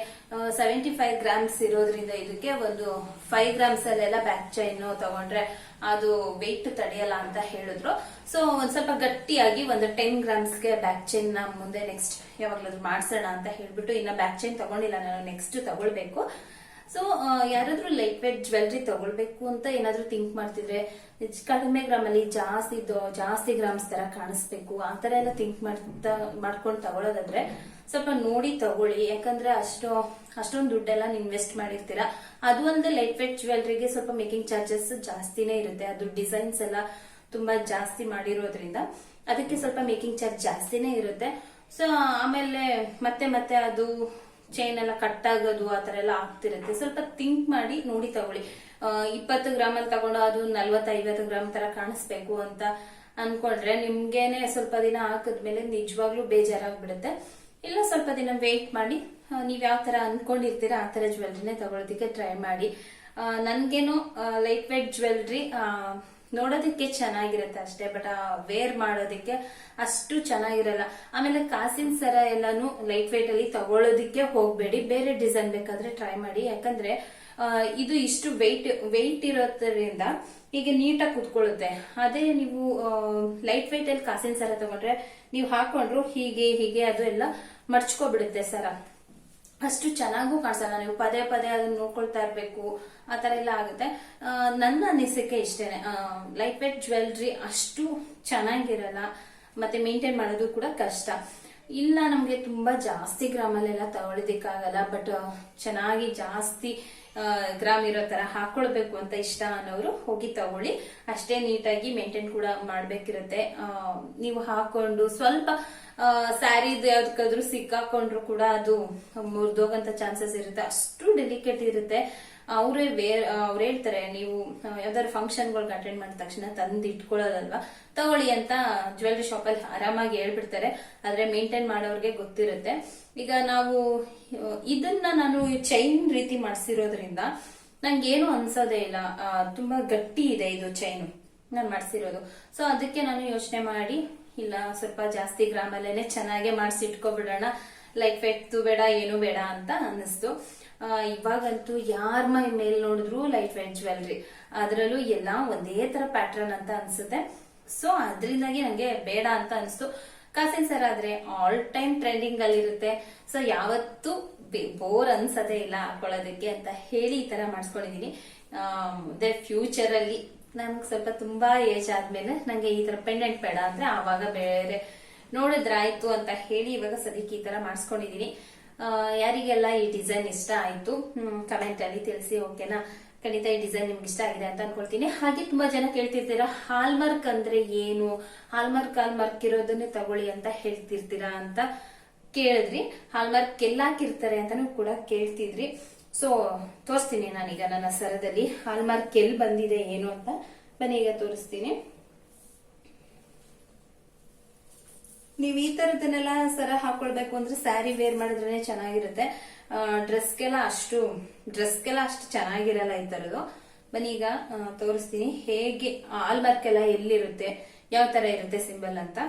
75 ಗ್ರಾಮ್ಸ್ ಇರೋದ್ರಿಂದ ಇದಕ್ಕೆ ಒಂದು 5 ಗ್ರಾಮ್ಸ್ ಅಲ್ಲೆಲ್ಲ ಬ್ಯಾಕ್ ಚೈನ್ ತಗೊಂಡ್ರೆ ಅದು ವೆಯ್ಟ್ ತಡೆಯಲ್ಲ ಅಂತ ಹೇಳಿದ್ರು. ಸೊ ಒಂದ್ ಸ್ವಲ್ಪ ಗಟ್ಟಿಯಾಗಿ ಒಂದು 10 ಗ್ರಾಮ್ಸ್ಗೆ ಬ್ಯಾಕ್ ಚೈನ್ ನ ಮುಂದೆ ನೆಕ್ಸ್ಟ್ ಯಾವಾಗ್ಲಾದ್ರು ಮಾಡ್ಸೋಣ ಅಂತ ಹೇಳ್ಬಿಟ್ಟು ಇನ್ನ ಬ್ಯಾಕ್ ಚೈನ್ ತಗೊಂಡಿಲ್ಲ, ನಾನು ನೆಕ್ಸ್ಟ್ ತಗೊಳ್ಬೇಕು. ಸೊ ಯಾರಾದ್ರೂ ಲೈಟ್ ವೇಟ್ ಜ್ಯುವೆಲ್ರಿ ತಗೊಳ್ಬೇಕು ಅಂತ ಏನಾದ್ರೂ ಥಿಂಕ್ ಮಾಡ್ತಿದ್ರೆ, ಕಡಿಮೆ ಗ್ರಾಮ್ ಅಲ್ಲಿ ಜಾಸ್ತಿ ಗ್ರಾಮ್ಸ್ ತರ ಕಾಣಿಸ್ಬೇಕು ಆ ತರ ಎಲ್ಲ ಥಿಂಕ್ ಮಾಡ್ಕೊಂಡು ತಗೊಳ್ಳೋದಾದ್ರೆ ಸ್ವಲ್ಪ ನೋಡಿ ತಗೊಳ್ಳಿ. ಯಾಕಂದ್ರೆ ಅಷ್ಟೊಂದು ದುಡ್ಡೆಲ್ಲ ಇನ್ವೆಸ್ಟ್ ಮಾಡಿರ್ತೀರಾ. ಅದು ಒಂದು ಲೈಟ್ ವೇಟ್ ಜ್ಯುವೆಲ್ರಿಗೆ ಸ್ವಲ್ಪ ಮೇಕಿಂಗ್ ಚಾರ್ಜಸ್ ಜಾಸ್ತಿನೇ ಇರುತ್ತೆ. ಅದು ಡಿಸೈನ್ಸ್ ಎಲ್ಲ ತುಂಬಾ ಜಾಸ್ತಿ ಮಾಡಿರೋದ್ರಿಂದ ಅದಕ್ಕೆ ಸ್ವಲ್ಪ ಮೇಕಿಂಗ್ ಚಾರ್ಜ್ ಜಾಸ್ತಿನೇ ಇರುತ್ತೆ. ಸೊ ಆಮೇಲೆ ಮತ್ತೆ ಮತ್ತೆ ಅದು ಚೈನ್ ಎಲ್ಲ ಕಟ್ ಆಗೋದು ಆತರ ಎಲ್ಲ ಆಗ್ತಿರುತ್ತೆ. ಸ್ವಲ್ಪ ಥಿಂಕ್ ಮಾಡಿ ನೋಡಿ ತಗೊಳ್ಳಿ. 20 ಗ್ರಾಮ್ ಅಲ್ಲಿ ತಗೊಂಡು ಅದು 40-50 ಗ್ರಾಮ್ ತರ ಕಾಣಿಸ್ಬೇಕು ಅಂತ ಅನ್ಕೊಂಡ್ರೆ ನಿಮ್ಗೇನೆ ಸ್ವಲ್ಪ ದಿನ ಹಾಕಿದ್ಮೇಲೆ ನಿಜವಾಗ್ಲೂ ಬೇಜಾರಾಗ್ಬಿಡುತ್ತೆ. ಇಲ್ಲ ಸ್ವಲ್ಪ ದಿನ ವೇಟ್ ಮಾಡಿ ನೀವ್ ಯಾವ ತರ ಅನ್ಕೊಂಡಿರ್ತೀರಾ ಆ ತರ ಜ್ಯುವೆಲ್ರಿನೇ ತಗೊಳೋದಿಕ್ಕೆ ಟ್ರೈ ಮಾಡಿ. ನನ್ಗೇನು ಲೈಟ್ ವೇಟ್ ಜ್ಯುವೆಲ್ರಿ ನೋಡೋದಕ್ಕೆ ಚೆನ್ನಾಗಿರುತ್ತೆ ಅಷ್ಟೇ, ಬಟ್ ವೇರ್ ಮಾಡೋದಿಕ್ಕೆ ಅಷ್ಟು ಚೆನ್ನಾಗಿರಲ್ಲ. ಆಮೇಲೆ ಕಾಸಿನ ಸರ ಎಲ್ಲಾನು ಲೈಟ್ ವೇಟ್ ಅಲ್ಲಿ ತಗೊಳ್ಳೋದಿಕ್ಕೆ ಹೋಗ್ಬೇಡಿ, ಬೇರೆ ಡಿಸೈನ್ ಬೇಕಾದ್ರೆ ಟ್ರೈ ಮಾಡಿ. ಯಾಕಂದ್ರೆ ಇದು ಇಷ್ಟು ವೆಯ್ಟ್ ಇರೋದ್ರಿಂದ ಹೀಗೆ ನೀಟಾಗಿ ಕುತ್ಕೊಳ್ಳುತ್ತೆ. ಅದೇ ನೀವು ಲೈಟ್ ವೇಟ್ ಅಲ್ಲಿ ಕಾಸಿನ ಸರ ತಗೊಂಡ್ರೆ ನೀವು ಹಾಕೊಂಡ್ರು ಹೀಗೆ ಅದು ಎಲ್ಲ ಮರ್ಚ್ಕೊಬಿಡುತ್ತೆ ಸರ, ಅಷ್ಟು ಚೆನ್ನಾಗೂ ಕಾಣಿಸಲ್ಲ. ನೀವು ಪದೇ ಪದೇ ಅದನ್ನ ನೋಡ್ಕೊಳ್ತಾ ಇರ್ಬೇಕು, ಆತರ ಎಲ್ಲ ಆಗುತ್ತೆ. ನನ್ನ ಅನಿಸಿಕೆ ಇಷ್ಟೇನೆ, ಲೈಟ್ ವೇಟ್ ಜ್ಯುವೆಲ್ರಿ ಅಷ್ಟು ಚೆನ್ನಾಗಿರಲ್ಲ, ಮತ್ತೆ ಮೇಂಟೈನ್ ಮಾಡೋದು ಕೂಡ ಕಷ್ಟ. ಇಲ್ಲ ನಮ್ಗೆ ತುಂಬಾ ಜಾಸ್ತಿ ಗ್ರಾಮಲ್ಲೆಲ್ಲ ತಗೊಳ್ಳೋದಿಕ್ಕಾಗಲ್ಲ, ಬಟ್ ಚೆನ್ನಾಗಿ ಜಾಸ್ತಿ ಗ್ರಾಮ್ ಇರೋ ತರ ಹಾಕೊಳ್ಬೇಕು ಅಂತ ಇಷ್ಟ ಅನ್ನೋರು ಹೋಗಿ ತಗೊಳ್ಳಿ. ಅಷ್ಟೇ ನೀಟಾಗಿ ಮೇಂಟೈನ್ ಕೂಡ ಮಾಡ್ಬೇಕಿರುತ್ತೆ. ನೀವು ಹಾಕೊಂಡು ಸ್ವಲ್ಪ ಸ್ಯಾರಿದು ಯಾವ್ದಕ್ಕಾದ್ರೂ ಸಿಕ್ಕಾಕೊಂಡ್ರು ಕೂಡ ಅದು ಮುರಿದೋಗಂತ ಚಾನ್ಸಸ್ ಇರುತ್ತೆ, ಅಷ್ಟು ಡೆಲಿಕೇಟ್ ಇರುತ್ತೆ. ಅವ್ರು ಹೇಳ್ತಾರೆ ನೀವು ಯಾವ್ದಾದ್ರು ಫಂಕ್ಷನ್ಗಳಿಗೆ ಅಟೆಂಡ್ ಮಾಡಿದ ತಕ್ಷಣ ತಂದು ಇಟ್ಕೊಳ್ಳೋದಲ್ವಾ, ತಗೊಳ್ಳಿ ಅಂತ ಜ್ಯುವೆಲ್ರಿ ಶಾಪ್ ಅಲ್ಲಿ ಆರಾಮಾಗಿ ಹೇಳ್ಬಿಡ್ತಾರೆ. ಆದ್ರೆ ಮೇಂಟೈನ್ ಮಾಡೋರ್ಗೆ ಗೊತ್ತಿರುತ್ತೆ. ಈಗ ನಾವು ಇದನ್ನ ನಾನು ಚೈನ್ ರೀತಿ ಮಾಡಿಸಿರೋದ್ರಿಂದ ನಂಗೇನು ಅನ್ಸೋದೇ ಇಲ್ಲ, ತುಂಬಾ ಗಟ್ಟಿ ಇದೆ ಇದು ಚೈನ್ ನಾನು ಮಾಡಿಸಿರೋದು. ಸೊ ಅದಕ್ಕೆ ನಾನು ಯೋಚನೆ ಮಾಡಿ ಇಲ್ಲ ಸ್ವಲ್ಪ ಜಾಸ್ತಿ ಗ್ರಾಮಲ್ಲೇನೆ ಚೆನ್ನಾಗೆ ಮಾಡಿಸಿ ಇಟ್ಕೊಬಿಡೋಣ, ಲೈಟ್ ವೇಟ್ ಬೇಡ ಏನು ಬೇಡ ಅಂತ ಅನ್ನಿಸ್ತು. ಇವಾಗಂತೂ ಯಾರ ಮೈ ಮೇಲ್ ನೋಡಿದ್ರು ಲೈಟ್ ವೇಟ್ ಜ್ಯುವೆಲ್ರಿ, ಅದರಲ್ಲೂ ಎಲ್ಲ ಒಂದೇ ತರ ಪ್ಯಾಟರ್ನ್ ಅಂತ ಅನ್ಸುತ್ತೆ. ಸೊ ಅದರಿಂದಾಗಿ ನಂಗೆ ಬೇಡ ಅಂತ ಅನಿಸ್ತು. ಕಾಸಿನ ಸರ ಆದ್ರೆ ಆಲ್ ಟೈಮ್ ಟ್ರೆಂಡಿಂಗ್ ಅಲ್ಲಿ ಇರುತ್ತೆ. ಸೊ ಯಾವತ್ತೂ ಬೋರ್ ಅನ್ಸದೇ ಇಲ್ಲ ಹಾಕೊಳ್ಳೋದಕ್ಕೆ ಅಂತ ಹೇಳಿ ಈ ತರ ಮಾಡಿಸ್ಕೊಂಡಿದೀನಿ. ಅದೇ ಫ್ಯೂಚರ್ ಅಲ್ಲಿ ನನ್ಗೆ ಸ್ವಲ್ಪ ತುಂಬಾ ಏಜ್ ಆದ್ಮೇಲೆ ನಂಗೆ ಈ ತರ ಪೆಂಡೆಂಟ್ ಬೇಡ ಅಂದ್ರೆ ಆವಾಗ ಬೇರೆ ನೋಡಿದ್ರಾಯ್ತು ಅಂತ ಹೇಳಿ ಇವಾಗ ಸದ್ಯಕ್ಕೆ ಈ ತರ ಮಾಡಿಸ್ಕೊಂಡಿದೀನಿ. ಯಾರಿಗೆಲ್ಲ ಈ ಡಿಸೈನ್ ಇಷ್ಟ ಆಯ್ತು ಕಮೆಂಟ್ ಅಲ್ಲಿ ತಿಳಿಸಿ, ಓಕೆನಾ? ಖಂಡಿತ ಈ ಡಿಸೈನ್ ನಿಮ್ಗೆ ಇಷ್ಟ ಆಗಿದೆ ಅಂತ ಅನ್ಕೊಳ್ತೀನಿ. ಹಾಗೆ ತುಂಬಾ ಜನ ಕೇಳ್ತಿರ್ತೀರಾ ಹಾಲ್ಮಾರ್ಕ್ ಅಂದ್ರೆ ಏನು, ಹಾಲ್ಮಾರ್ಕ್ ಇರೋದನ್ನೇ ತಗೊಳ್ಳಿ ಅಂತ ಹೇಳ್ತಿರ್ತೀರಾ ಅಂತ ಕೇಳಿದ್ರಿ. ಹಾಲ್ಮಾರ್ಕ್ ಎಲ್ಲಾಕಿರ್ತಾರೆ ಅಂತಾನು ಕೂಡ ಕೇಳ್ತಿದ್ರಿ. ಸೊ ತೋರಿಸ್ತೀನಿ ನಾನೀಗ ನನ್ನ ಸರದಲ್ಲಿ ಹಾಲ್ಮಾರ್ಕ್ ಎಲ್ಲಿ ಬಂದಿದೆ ಏನು ಅಂತ. ಬನ್ನಿ ಈಗ ತೋರಿಸ್ತೀನಿ. ನೀವ್ ಈ ತರದನ್ನೆಲ್ಲ ಸರ ಹಾಕೊಳ್ಬೇಕು ಅಂದ್ರೆ ಸ್ಯಾರಿ ವೇರ್ ಮಾಡಿದ್ರೆ ಚೆನ್ನಾಗಿರುತ್ತೆ. ಡ್ರೆಸ್ಗೆಲ್ಲ ಅಷ್ಟು ಚೆನ್ನಾಗಿರಲ್ಲ ಈ ತರದ್ದು. ಬನ್ನಿ ಈಗ ತೋರಿಸ್ತೀನಿ ಹೇಗೆ ಹಾಲ್ಮಾರ್ಕ್ ಎಲ್ಲ ಎಲ್ಲಿರುತ್ತೆ, ಯಾವ ತರ ಇರುತ್ತೆ ಸಿಂಬಲ್ ಅಂತ.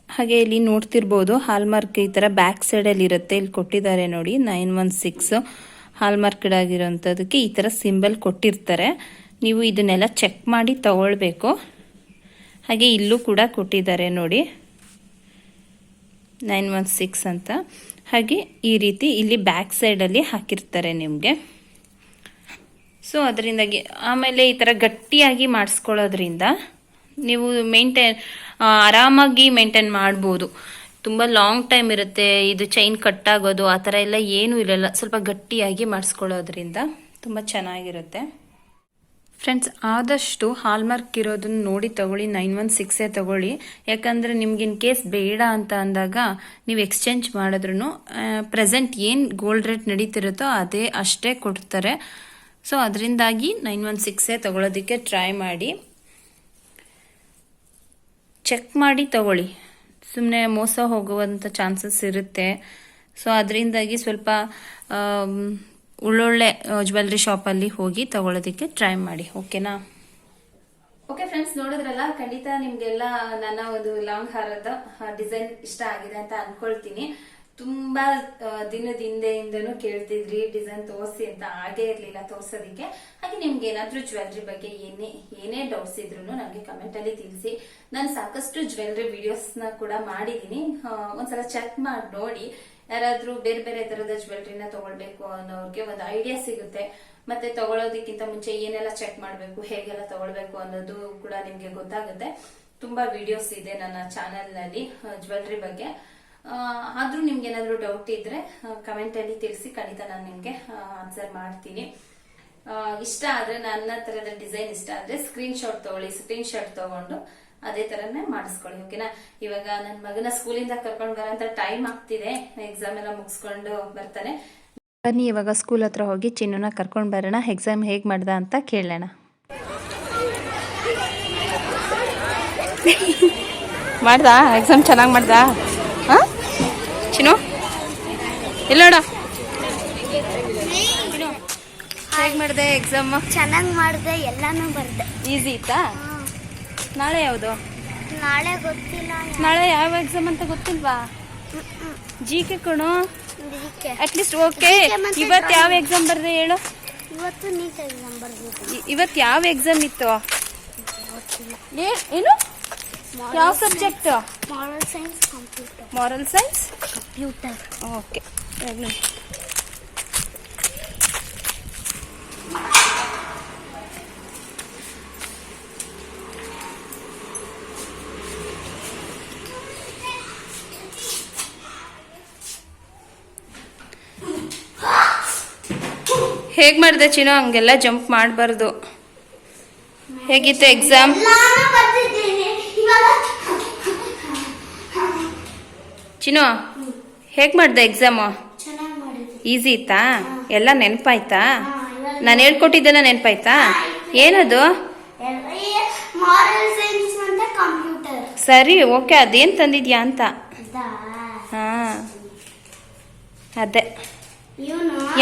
ಹಾಗೆ ಇಲ್ಲಿ ನೋಡ್ತಿರ್ಬೋದು ಹಾಲ್ಮಾರ್ಕ್ ಈ ತರ ಬ್ಯಾಕ್ ಸೈಡ್ ಅಲ್ಲಿ ಇರುತ್ತೆ. ಇಲ್ಲಿ ಕೊಟ್ಟಿದ್ದಾರೆ ನೋಡಿ 916 ಹಾಲ್ಮಾರ್ಕ್ ಆಗಿರೋಂಥದಕ್ಕೆ ಈ ತರ ಸಿಂಬಲ್ ಕೊಟ್ಟಿರ್ತಾರೆ. ನೀವು ಇದನ್ನೆಲ್ಲ ಚೆಕ್ ಮಾಡಿ ತಗೊಳ್ಬೇಕು. ಹಾಗೆ ಇಲ್ಲೂ ಕೂಡ ಕೊಟ್ಟಿದ್ದಾರೆ ನೋಡಿ 916 ಅಂತ. ಹಾಗೆ ಈ ರೀತಿ ಇಲ್ಲಿ ಬ್ಯಾಕ್ ಸೈಡಲ್ಲಿ ಹಾಕಿರ್ತಾರೆ ನಿಮಗೆ. ಸೊ ಅದರಿಂದಾಗಿ ಆಮೇಲೆ ಈ ಥರ ಗಟ್ಟಿಯಾಗಿ ಮಾಡಿಸ್ಕೊಳ್ಳೋದ್ರಿಂದ ನೀವು ಆರಾಮಾಗಿ ಮೇಂಟೈನ್ ಮಾಡ್ಬೋದು. ತುಂಬ ಲಾಂಗ್ ಟೈಮ್ ಇರುತ್ತೆ. ಇದು ಚೈನ್ ಕಟ್ ಆಗೋದು ಆ ಥರ ಎಲ್ಲ ಏನೂ ಇರಲ್ಲ. ಸ್ವಲ್ಪ ಗಟ್ಟಿಯಾಗಿ ಮಾಡಿಸ್ಕೊಳ್ಳೋದ್ರಿಂದ ತುಂಬ ಚೆನ್ನಾಗಿರುತ್ತೆ. ಫ್ರೆಂಡ್ಸ್, ಆದಷ್ಟು ಹಾಲ್ಮಾರ್ಕ್ ಇರೋದನ್ನ ನೋಡಿ ತಗೊಳ್ಳಿ. 916 ತಗೊಳ್ಳಿ. ಯಾಕಂದರೆ ನಿಮ್ಗೆ ಇನ್ ಕೇಸ್ ಬೇಡ ಅಂತ ಅಂದಾಗ ನೀವು ಎಕ್ಸ್ಚೇಂಜ್ ಮಾಡಿದ್ರು ಪ್ರೆಸೆಂಟ್ ಏನು ಗೋಲ್ಡ್ ರೇಟ್ ನಡೀತಿರುತ್ತೋ ಅದೇ ಅಷ್ಟೇ ಕೊಡ್ತಾರೆ. ಸೊ ಅದರಿಂದಾಗಿ 916 ತಗೊಳ್ಳೋದಕ್ಕೆ ಟ್ರೈ ಮಾಡಿ. ಚೆಕ್ ಮಾಡಿ ತಗೊಳ್ಳಿ. ಸುಮ್ಮನೆ ಮೋಸ ಹೋಗುವಂಥ ಚಾನ್ಸಸ್ ಇರುತ್ತೆ. ಸೊ ಅದರಿಂದಾಗಿ ಸ್ವಲ್ಪ ಒಳ್ಳೊಳ್ಳೆ ಜ್ಯುವೆಲ್ರಿ ಶಾಪಲ್ಲಿ ಹೋಗಿ ತಗೊಳ್ಳೋದಕ್ಕೆ ಟ್ರೈ ಮಾಡಿ. ಓಕೆನಾ? ಓಕೆ ಫ್ರೆಂಡ್ಸ್, ನೋಡಿದ್ರಲ್ಲ. ಖಂಡಿತ ನಿಮ್ಗೆಲ್ಲ ನನ್ನ ಒಂದು ಲಾಂಗ್ ಹಾರದ ಡಿಸೈನ್ ಇಷ್ಟ ಆಗಿದೆ ಅಂತ ಅನ್ಕೊಳ್ತೀನಿ. ತುಂಬಾ ದಿನದ ಹಿಂದೆಯಿಂದನೂ ಕೇಳ್ತಿದ್ರಿ ಡಿಸೈನ್ ತೋರಿಸಿ ಅಂತ. ಆಗೇ ಇರ್ಲಿಲ್ಲ ತೋರ್ಸೋದಿಕ್ಕೆ. ಹಾಗೆ ನಿಮ್ಗೆ ಏನಾದ್ರೂ ಜ್ಯುವೆಲ್ರಿ ಬಗ್ಗೆ ಏನೇ ಡೌಟ್ಸ್ ಇದ್ರು ನನಗೆ ಕಮೆಂಟ್ ಅಲ್ಲಿ ತಿಳಿಸಿ. ನಾನು ಸಾಕಷ್ಟು ಜ್ಯುವೆಲ್ರಿ ವಿಡಿಯೋಸ್ ನ ಕೂಡ ಮಾಡಿದೀನಿ. ಒಂದ್ಸಲ ಚೆಕ್ ಮಾಡಿ ನೋಡಿ. ಯಾರಾದ್ರೂ ಬೇರೆ ಬೇರೆ ತರದ ಜ್ಯುವೆಲ್ರಿನ ತಗೊಳ್ಬೇಕು ಅನ್ನೋರ್ಗೆ ಒಂದು ಐಡಿಯಾ ಸಿಗುತ್ತೆ. ಮತ್ತೆ ತಗೊಳ್ಳೋದಕ್ಕಿಂತ ಮುಂಚೆ ಏನೆಲ್ಲ ಚೆಕ್ ಮಾಡ್ಬೇಕು, ಹೇಗೆಲ್ಲ ತಗೊಳ್ಬೇಕು ಅನ್ನೋದು ಕೂಡ ನಿಮ್ಗೆ ಗೊತ್ತಾಗುತ್ತೆ. ತುಂಬಾ ವಿಡಿಯೋಸ್ ಇದೆ ನನ್ನ ಚಾನೆಲ್ ನಲ್ಲಿ ಜ್ಯುವೆಲ್ರಿ ಬಗ್ಗೆ. ಆದ್ರೂ ನಿಮ್ಗೆ ಏನಾದ್ರು ಡೌಟ್ ಇದ್ರೆ ಕಮೆಂಟ್ ಅಲ್ಲಿ ತಿಳಿಸಿ. ಖಂಡಿತ ನಾನು ನಿಮ್ಗೆ ಆನ್ಸರ್ ಮಾಡ್ತೀನಿ. ಇಷ್ಟ ಆದ್ರೆ ನನ್ನ ತರದ ಡಿಸೈನ್ ಇಷ್ಟ ಆದ್ರೆ ಸ್ಕ್ರೀನ್ ಶಾಟ್ ತಗೊಳ್ಳಿ. ಸ್ಕ್ರೀನ್ ಶಾಟ್ ತಗೊಂಡು ಅದೇ ತರನೇ ಮಾಡಿಸ್ಕೊಳ್ಳಿ. ಓಕೆನಾ? ಇವಾಗ ನನ್ನ ಮಗನ ಸ್ಕೂಲಿಂದ ಕರ್ಕೊಂಡು ಬರೋಂತ ಟೈಮ್ ಆಗ್ತಿದೆ. ಎಕ್ಸಾಮ್ ಎಲ್ಲ ಮುಗಿಸ್ಕೊಂಡು ಬರ್ತಾನೆ. ಬನ್ನಿ ಇವಾಗ ಸ್ಕೂಲ್ ಹತ್ರ ಹೋಗಿ ಚಿನ್ನನ ಕರ್ಕೊಂಡು ಬರೋಣ. ಎಕ್ಸಾಮ್ ಹೇಗ್ ಮಾಡ್ದ ಅಂತ ಕೇಳೋಣ. ಮಾಡ್ದಾ? ಎಕ್ಸಾಮ್ ಚೆನ್ನಾಗಿ ಮಾಡ್ದಾ? ಚಿನ್ನು ಇಲ್ಲೋಡ, ಹೇಗ್ ಮಾಡಿದೆ ಎಕ್ಸಾಮ್? ಚೆನ್ನಾಗಿ ಮಾಡಿದೆ, ಎಲ್ಲಾನು ಬರ್ದೆ. ಈಸಿ ಇತ್ತಾ? ನಾಳೆ ಯಾವುದು? ನಾಳೆ ಗೊತ್ತಿಲ್ಲ. ನಾಳೆ ಯಾವ ಎಕ್ಸಾಮ್ ಅಂತ ಗೊತ್ತಿಲ್ವಾ? ಜಿಕೆ ಕಣೋ. At least okay. ಇವತ್ತು ಯಾವ ಎಕ್ಸಾಮ್ ಬರ್ದೆ ಹೇಳು? ಇವತ್ತು ನೀಟ್ ಎಕ್ಸಾಮ್ ಬರ್ಬೇಕು. ಇವತ್ತು ಯಾವ ಎಕ್ಸಾಮ್ ಇತ್ತು? ಏನು? ಯಾವ subject? Moral science, computer. Moral science, computer. Okay. ಹೇಗ್ ಮಾಡಿದೆ ಚಿನ್ನು? ಹಂಗೆಲ್ಲ ಜಂಪ್ ಮಾಡಬಾರ್ದು. ಹೇಗಿತ್ತು ಎಕ್ಸಾಮ್? ಚಿನ್ನು ಹೇಗ್ ಮಾಡ್ದೆ ಎಕ್ಸಾಮು? ಈಸಿ ಇತ್ತಾ? ಎಲ್ಲ ನೆನಪಾಯ್ತಾ? ನಾನು ಹೇಳ್ಕೊಟ್ಟಿದ್ದೆಲ್ಲ ನೆನಪಾಯ್ತಾ? ಏನದು? ಸರಿ, ಓಕೆ. ಅದೇನ್ ತಂದಿದ್ಯಾ ಅಂತ? ಹಾ, ಅದೇ.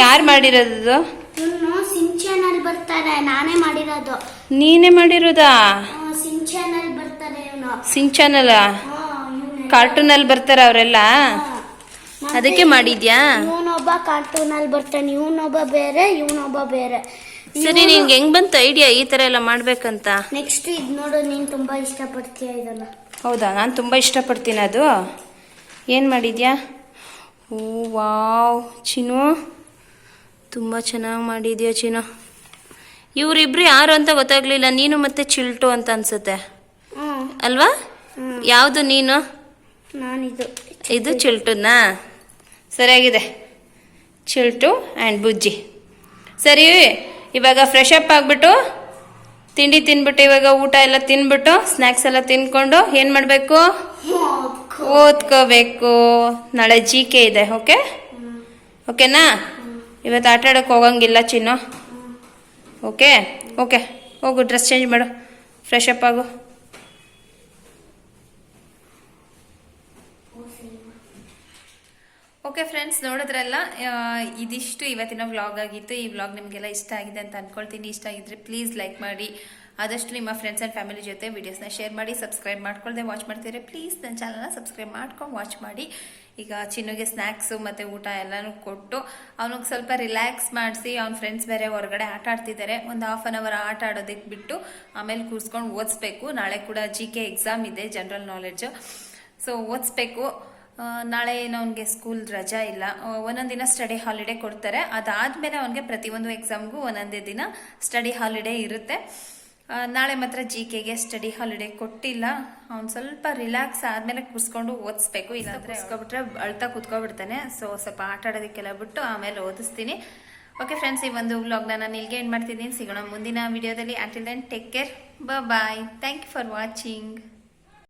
ಯಾರು ಮಾಡಿರೋದು? ಸಿಂಚಾನಲ್ ಬರ್ತಾರೆ. ನಾನೇ ಮಾಡಿರೋದು. ನೀನೇ ಮಾಡಿರೋದಾ? ಸಿಂಚಾನಲ್ ಬರ್ತಾರೆ. ಸಿಂಚಾನಲ್ ಕಾರ್ಟೂನ್ ಅಲ್ಲಿ ಬರ್ತಾರ ಅವರೆಲ್ಲ, ಅದಕ್ಕೆ ಮಾಡಿದ್ಯಾ? ಇವನೊಬ್ಬ ಕಾರ್ಟೂನ್ ಅಲ್ಲಿ ಬರ್ತಾನೆ, ಇವನೊಬ್ಬ ಬೇರೆ, ಇವನೊಬ್ಬ ಬೇರೆ. ಸರಿ, ನಿನ್ಗೆ ಹೆಂಗ್ ಬಂತ ಐಡಿಯಾ ಈ ತರ ಎಲ್ಲ ಮಾಡ್ಬೇಕಂತ? ನೆಕ್ಸ್ಟ್ ಇದು ನೋಡು, ನೀನ್ ತುಂಬಾ ಇಷ್ಟಪಡ್ತೀಯ ಇದನ್ನ. ಹೌದಾ? ನಾನು ತುಂಬಾ ಇಷ್ಟಪಡ್ತೀನಿ. ಅದು ಏನ್ ಮಾಡಿದ್ಯಾ? ಓ ವಾವ್ ಚಿನ್ನು, ತುಂಬಾ ಚೆನ್ನಾಗಿ ಮಾಡಿದ್ಯಾ ಚಿನ್ನು. ಇವರಿಬ್ರು ಯಾರು ಅಂತ ಗೊತ್ತಾಗ್ಲಿಲ್ಲ. ನೀನು ಮತ್ತೆ ಚಿಲ್ಟು ಅಂತ ಅನ್ಸುತ್ತೆ ಅಲ್ವಾ? ಯಾವ್ದು ನೀನು? ಇದು ಚಿಲ್ಟುನಾ? ಸರಿಯಾಗಿದೆ, ಚಿಲ್ಟು ಆ್ಯಂಡ್ ಬುಜ್ಜಿ. ಸರಿ, ಇವಾಗ ಫ್ರೆಶ್ ಅಪ್ ಆಗಿಬಿಟ್ಟು ತಿಂಡಿ ತಿನ್ಬಿಟ್ಟು, ಇವಾಗ ಊಟ ಎಲ್ಲ ತಿನ್ಬಿಟ್ಟು ಸ್ನ್ಯಾಕ್ಸ್ ಎಲ್ಲ ತಿನ್ಕೊಂಡು ಏನು ಮಾಡಬೇಕು? ಓದ್ಕೋಬೇಕು. ನಾಳೆ ಜಿಕೆ ಇದೆ. ಓಕೆ? ಓಕೆನಾ? ಇವತ್ತು ಆಟ ಆಡೋಕ್ಕೆ ಹೋಗಂಗಿಲ್ಲ ಚಿನ್ನು. ಓಕೆ? ಓಕೆ, ಹೋಗು, ಡ್ರೆಸ್ ಚೇಂಜ್ ಮಾಡು, ಫ್ರೆಶ್ ಅಪ್ ಆಗು. ಓಕೆ ಫ್ರೆಂಡ್ಸ್, ನೋಡಿದ್ರಲ್ಲ, ಇದಿಷ್ಟು ಇವತ್ತಿನ ವ್ಲಾಗ್ ಆಗಿತ್ತು. ಈ ವ್ಲಾಗ್ ನಿಮಗೆಲ್ಲ ಇಷ್ಟ ಆಗಿದೆ ಅಂತ ಅಂದ್ಕೊಳ್ತೀನಿ. ಇಷ್ಟ ಆಗಿದ್ರೆ ಪ್ಲೀಸ್ ಲೈಕ್ ಮಾಡಿ, ಆದಷ್ಟು ನಿಮ್ಮ ಫ್ರೆಂಡ್ಸ್ ಆ್ಯಂಡ್ ಫ್ಯಾಮಿಲಿ ಜೊತೆ ವಿಡಿಯೋಸ್ನ ಶೇರ್ ಮಾಡಿ. ಸಬ್ಸ್ಕ್ರೈಬ್ ಮಾಡ್ಕೊಳ್ದೆ ವಾಚ್ ಮಾಡ್ತಿದ್ರೆ ಪ್ಲೀಸ್ ನನ್ನ ಚಾನಲ್ನ ಸಬ್ಸ್ಕ್ರೈಬ್ ಮಾಡ್ಕೊಂಡು ವಾಚ್ ಮಾಡಿ. ಈಗ ಚಿನ್ನುಗೆ ಸ್ನ್ಯಾಕ್ಸು ಮತ್ತು ಊಟ ಎಲ್ಲನೂ ಕೊಟ್ಟು ಅವನಿಗೆ ಸ್ವಲ್ಪ ರಿಲ್ಯಾಕ್ಸ್ ಮಾಡಿಸಿ, ಅವ್ನ ಫ್ರೆಂಡ್ಸ್ ಬೇರೆ ಹೊರಗಡೆ ಆಟ ಆಡ್ತಿದ್ದಾರೆ. ಒಂದು ಹಾಫ್ ಆನ್ ಅವರ್ ಆಟ ಆಡೋದಕ್ಕೆ ಬಿಟ್ಟು ಆಮೇಲೆ ಕೂರಿಸ್ಕೊಂಡು ಓದಿಸ್ಬೇಕು. ನಾಳೆ ಕೂಡ GK ಎಕ್ಸಾಮ್ ಇದೆ, ಜನರಲ್ ನಾಲೆಡ್ಜು. ಸೊ ಓದಿಸ್ಬೇಕು. ನಾಳೆ ಏನು ಅವನಿಗೆ ಸ್ಕೂಲ್ ರಜಾ ಇಲ್ಲ, ಒಂದೊಂದು ದಿನ ಸ್ಟಡಿ ಹಾಲಿಡೇ ಕೊಡ್ತಾರೆ. ಅದಾದಮೇಲೆ ಅವನಿಗೆ ಪ್ರತಿಯೊಂದು ಎಕ್ಸಾಮ್ಗೂ ಒಂದೊಂದೇ ದಿನ ಸ್ಟಡಿ ಹಾಲಿಡೇ ಇರುತ್ತೆ. ನಾಳೆ ಮಾತ್ರ GKಗೆ ಸ್ಟಡಿ ಹಾಲಿಡೇ ಕೊಟ್ಟಿಲ್ಲ. ಅವ್ನು ಸ್ವಲ್ಪ ರಿಲ್ಯಾಕ್ಸ್ ಆದಮೇಲೆ ಕೂರಿಸ್ಕೊಂಡು ಓದಿಸ್ಬೇಕು, ಇಲ್ಲಾಂದರೆ ಕೂತ್ಕೊಬಿಟ್ರೆ ಅಳ್ತಾ ಕೂತ್ಕೊಬಿಡ್ತಾನೆ. ಸೊ ಸ್ವಲ್ಪ ಆಟ ಆಡೋದಕ್ಕೆಲ್ಲ ಬಿಟ್ಟು ಆಮೇಲೆ ಓದಿಸ್ತೀನಿ. ಓಕೆ ಫ್ರೆಂಡ್ಸ್, ಈ ಒಂದು ವ್ಲಾಗ್ನ ನಾನು ಇಲ್ಲಿಗೆ ಎಂಡ್ ಮಾಡ್ತಿದ್ದೀನಿ. ಸಿಗೋಣ ಮುಂದಿನ ವಿಡಿಯೋದಲ್ಲಿ. Until then take care, bye. Thank you for watching.